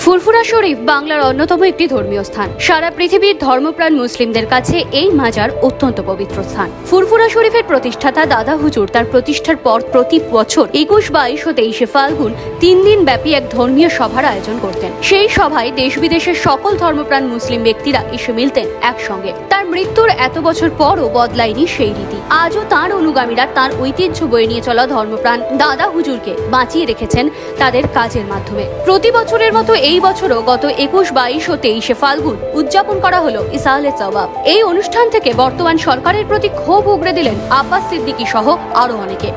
ফুরফুরা শরীফ বাংলার অন্যতম একটি ধর্মীয় স্থান। সারা পৃথিবীর ধর্মপ্রাণ মুসলিমদের কাছে এই মাজার অত্যন্ত পবিত্র স্থান। ফুরফুরা শরীফের প্রতিষ্ঠাতা দাদা হুজুর তার প্রতিষ্ঠার পর প্রতি বছর 21, 22 ও 23 ফাল্গুন 3 দিন ব্যাপী এক ধর্মীয় সভার আয়োজন করতেন। সেই সভায় দেশ বিদেশের সকল ধর্মপ্রাণ মুসলিম ব্যক্তিরা এসে মিলতেন একসঙ্গে। তার মৃত্যুর এত বছর পরও বদলায়নি সেই রীতি। আজও তার অনুগামীরা তার ঐতিহ্য বয়ে নিয়ে চলা ধর্মপ্রাণ দাদা হুজুরকে বাঁচিয়ে রেখেছেন তাদের কাজের মাধ্যমে। প্রতি বছরের মতো এই বছরও গত 21, 22 ও 23 ফাল্গুন উদযাপন করা হলো ইসালে সওয়াব। এই অনুষ্ঠান থেকে বর্তমান সরকারের প্রতি ক্ষোভ উগরে দিলেন আব্বাস সিদ্দিকী সহ আরো অনেকে।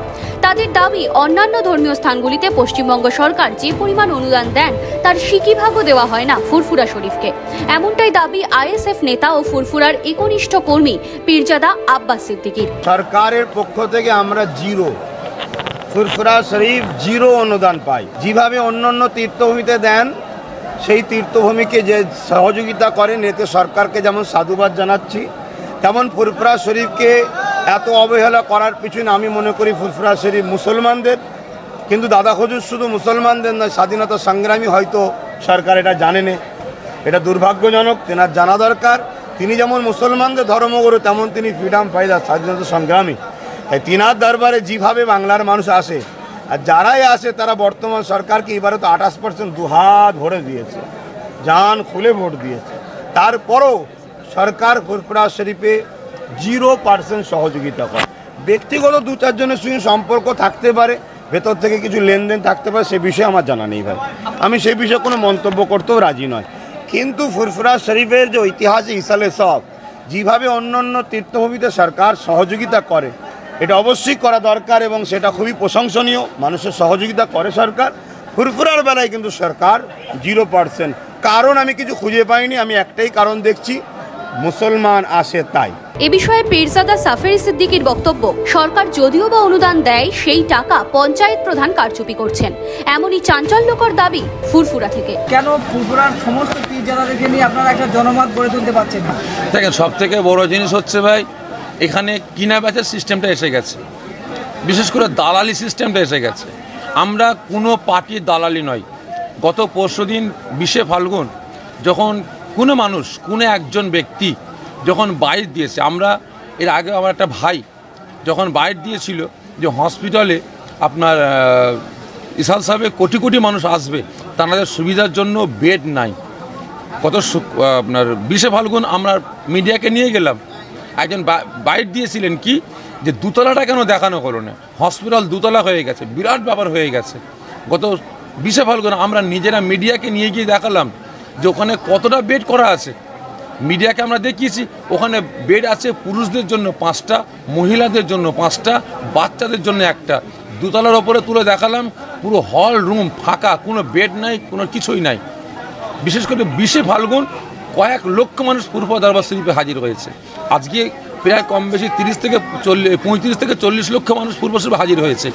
তাদের দাবি, অন্যান্য ধর্মীয় স্থানগুলিতে পশ্চিমবঙ্গ সরকার যে পরিমাণ অনুদান দেন তার সিকিভাগও দেওয়া হয় না ফুরফুরা শরীফকে। এমনটাই দাবি আইএসএফ নেতা ও ফুরফুরার একনিষ্ঠ কর্মী পীরজাদা আব্বাস সিদ্দিকীর। সরকারের পক্ষ থেকে আমরা জিরো, ফুরফুরা শরীফ জিরো অনুদান পাই। যেভাবে অন্যান্য তীর্থভূমিতে দেন, সেই তীর্থভূমিকে যে সহযোগিতা করেন, এতে সরকারকে যেমন সাধুবাদ জানাচ্ছি, তেমন ফুরফুরা শরীফকে এত অবহেলা করার পিছনে আমি মনে করি ফুরফুরা শরীফ মুসলমানদের, কিন্তু দাদা হুজুর শুধু মুসলমানদের নয়, স্বাধীনতা সংগ্রামী। হয়তো সরকার এটা জানে না, এটা দুর্ভাগ্যজনক। তেনার জানা দরকার, তিনি যেমন মুসলমানদের ধর্মগুরু, তেমন তিনি ফ্রিডম ফাইটার, স্বাধীনতা সংগ্রামী। তাই তিনার দরবারে যেভাবে বাংলার মানুষ আসে, আর যারাই আসে তারা বর্তমান সরকারকে এবারে তো 28% দুহাত ভরে দিয়েছে, জান খুলে ভোট দিয়েছে। তারপরও সরকার ফুরফুরা শরীফে 0% সহযোগিতা করে। ব্যক্তিগত 2-4 জনের সঙ্গে সম্পর্ক থাকতে পারে, ভেতর থেকে কিছু লেনদেন থাকতে পারে, সে বিষয়ে আমার জানা নেই ভাই। আমি সেই বিষয়ে কোনো মন্তব্য করতেও রাজি নয়। কিন্তু ফুরফুরা শরীফের যে ঐতিহাসিক ইসালে সওয়াব, যেভাবে অন্যান্য তীর্থভূমিতে সরকার সহযোগিতা করে, এটা অবশ্যই করা দরকার এবং সেটা খুবই প্রশংসনীয়। মানুষের সহযোগিতা করে সরকার। ফুরফুরার বেলায় কিন্তু সরকার 0%। কারণ আমি কিছু খুঁজে পাইনি, আমি একটাই কারণ দেখছি, মুসলমান আসে তাই। এ বিষয়ে পীরজাদা সাফেরি সিদ্দিকীর বক্তব্য, সরকার যদিও বা অনুদান দেয়, সেই টাকা পঞ্চায়েত প্রধান কারচুপি করছেন। এমনই চাঞ্চল্যকর দাবি ফুরফুরা থেকে। কেন ফুরফুরার সমস্ত পীরজাদাদেরকে নিয়ে আপনারা একটা জনমত গড়ে তুলতে পারছেন না? দেখেন, সব থেকে বড় জিনিস হচ্ছে ভাই, এখানে কিনা বেচার সিস্টেমটা এসে গেছে, বিশেষ করে দালালি সিস্টেমটা এসে গেছে। আমরা কোনো পার্টির দালালি নয়। গত পরশুদিন 20 ফাল্গুন যখন কোনো মানুষ, কোনো একজন ব্যক্তি যখন বাইট দিয়েছে, আমরা এর আগে আমার একটা ভাই যখন বাইট দিয়েছিল যে হসপিটালে আপনার ইসাল সাহেবে কোটি কোটি মানুষ আসবে, তাদের সুবিধার জন্য বেড নাই। গত আপনার 20 ফাল্গুন আমরা মিডিয়াকে নিয়ে গেলাম, একজন বাইট দিয়েছিলেন কি যে দুতলাটা কেন দেখানো হলো না, হসপিটাল দুতলা হয়ে গেছে, বিরাট ব্যাপার হয়ে গেছে। গত 20 ফাল্গুন আমরা নিজেরা মিডিয়াকে নিয়ে গিয়ে দেখালাম যে ওখানে কতটা বেড করা আছে। মিডিয়াকে আমরা দেখিয়েছি ওখানে বেড আছে পুরুষদের জন্য 5টা, মহিলাদের জন্য 5টা, বাচ্চাদের জন্য 1টা। দুতলার ওপরে তুলে দেখালাম, পুরো হল রুম ফাঁকা, কোনো বেড নাই, কোনো কিছুই নাই। বিশেষ করে 20 ফাল্গুন কয়েক লক্ষ মানুষ ফুরফুরা দরবার শরীফে হাজির হয়েছে। আজকে প্রায় কম বেশি 35 থেকে 40 লক্ষ মানুষ ফুরফুরা শরীফে হাজির হয়েছে।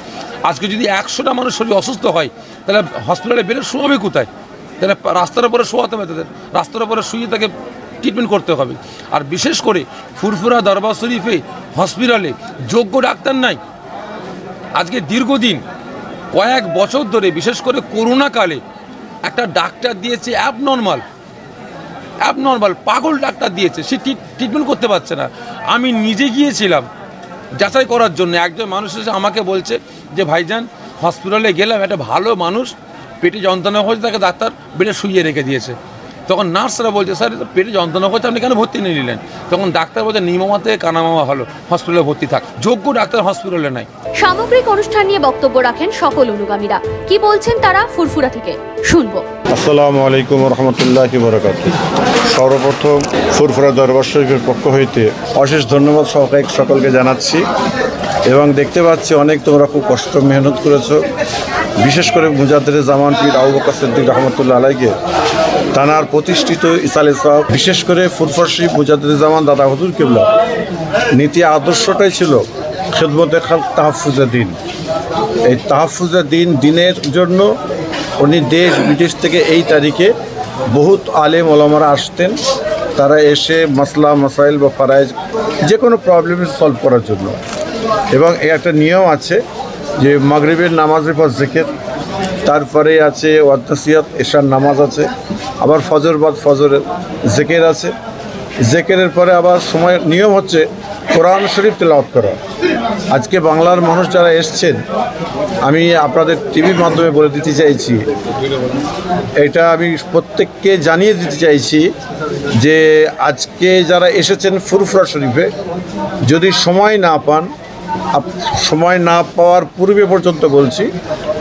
আজকে যদি 100টা মানুষ শরীর অসুস্থ হয়, তাহলে হসপিটালে বেডে শোয়াবে কোথায়? তাহলে রাস্তার উপরে শোয়াতে হবে, তাদের রাস্তার উপরে শুয়ে তাকে ট্রিটমেন্ট করতে হবে। আর বিশেষ করে ফুরফুরা দরবার শরীফে হসপিটালে যোগ্য ডাক্তার নাই। আজকে দীর্ঘদিন কয়েক বছর ধরে, বিশেষ করে করোনাকালে একটা ডাক্তার দিয়েছে অ্যাবনর্মাল পাগল ডাক্তার দিয়েছে, সে ট্রিটমেন্ট করতে পারছে না। আমি নিজে গিয়েছিলাম যাচাই করার জন্য। একজন মানুষ এসে আমাকে বলছে যে ভাইজান, হসপিটালে গেলাম, একটা ভালো মানুষ পেটে যন্ত্রণা হয়েছে, তাকে ডাক্তার বেডে শুইয়ে রেখে দিয়েছে। তখন নার্সরা বলছে, স্যার পেটে যন্ত্রণা হয়েছে, আপনি কেন ভর্তি নিয়ে নিলেন? তখন ডাক্তার বলছে, নিমামা থেকে কানামামা হলো, হসপিটালে ভর্তি থাক। যোগ্য ডাক্তার হসপিটালে নাই। সামগ্রিক অনুষ্ঠান নিয়ে বক্তব্য রাখেন সকল অনুগামীরা। কি বলছেন তারা ফুরফুরা থেকে, শুনবো। আসসালামু আলাইকুম রহমতুল্লাহি বারাকাতুহু। সর্বপ্রথম ফুরফুরা দরবার শরীফের পক্ষ হইতে অশেষ ধন্যবাদ সকলকে জানাচ্ছি। এবং দেখতে পাচ্ছি অনেক তোমরা খুব কষ্ট মেহনত করেছো। বিশেষ করে মুজাদ্দেদে জামান পীর আবু বকর সিদ্দিক রহমতুল্লাহ আলাইকে তানার প্রতিষ্ঠিত ইসালে সওয়াব, বিশেষ করে ফুরফুরা শরীফ মুজাদ্দেদে জামান দাদা হুজুর কিবলা নীতি আদর্শটাই ছিল খিদমতে খালক তাহফুজে দিন। এই তাহফুজে দিনের জন্য উনি দেশ বিদেশ থেকে এই তারিখে বহুত আলেম ওলামারা আসতেন। তারা এসে মাসলা মাসাইল বা ফারাইজ যে কোনো প্রবলেম সলভ করার জন্য। এবং একটা নিয়ম আছে যে মাগরিবের নামাজের পর জিকির, তারপরে আছে ওয়াতনাসিয়াত, এশার নামাজ আছে, আবার ফজর বাদ ফজরের জেকের আছে। জেকেরের পরে আবার সময় নিয়ম হচ্ছে কোরআন শরীফ তেলাওয়াত করা। আজকে বাংলার মানুষ যারা এসছেন, আমি আপনাদের টিভির মাধ্যমে বলে দিতে চাইছি, এটা আমি প্রত্যেককে জানিয়ে দিতে চাইছি যে আজকে যারা এসেছেন ফুরফুরা শরীফে, যদি সময় না পান, সময় না পাওয়ার পূর্বে পর্যন্ত বলছি,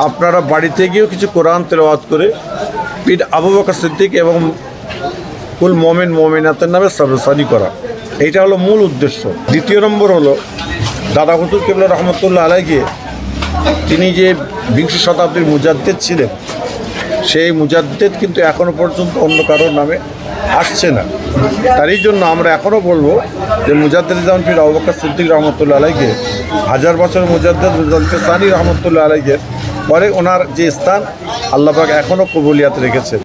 আপনারা বাড়িতে গিয়েও কিছু কোরআন তেলাওয়াত করে পীর আবু বকর সিদ্দিক এবং কুল মোমেন মোমেনাতের নামে সরসারি করা, এইটা হলো মূল উদ্দেশ্য। দ্বিতীয় নম্বর হলো দাদা হুজুর কেবলা রহমতুল্লাহ আলাইহি, তিনি যে বিংশ শতাব্দীর মুজাদ্দেদ ছিলেন, সেই মুজাদ্দেদ কিন্তু এখনও পর্যন্ত অন্য কারোর নামে আসছে না। তারই জন্য আমরা এখনও বলবো যে মুজাদ্দেদ জামান পীর আবু বকর সিদ্দিক রহমতুল্লাহ আলাইহি, 1000 বছর মুজাদ্দেদ মুজাদ্দেদ সানি রহমতুল্লাহ আলাইহি পরে ওনার যে স্থান আল্লাহ পাক এখনও কবুলিয়াত রেখেছেন।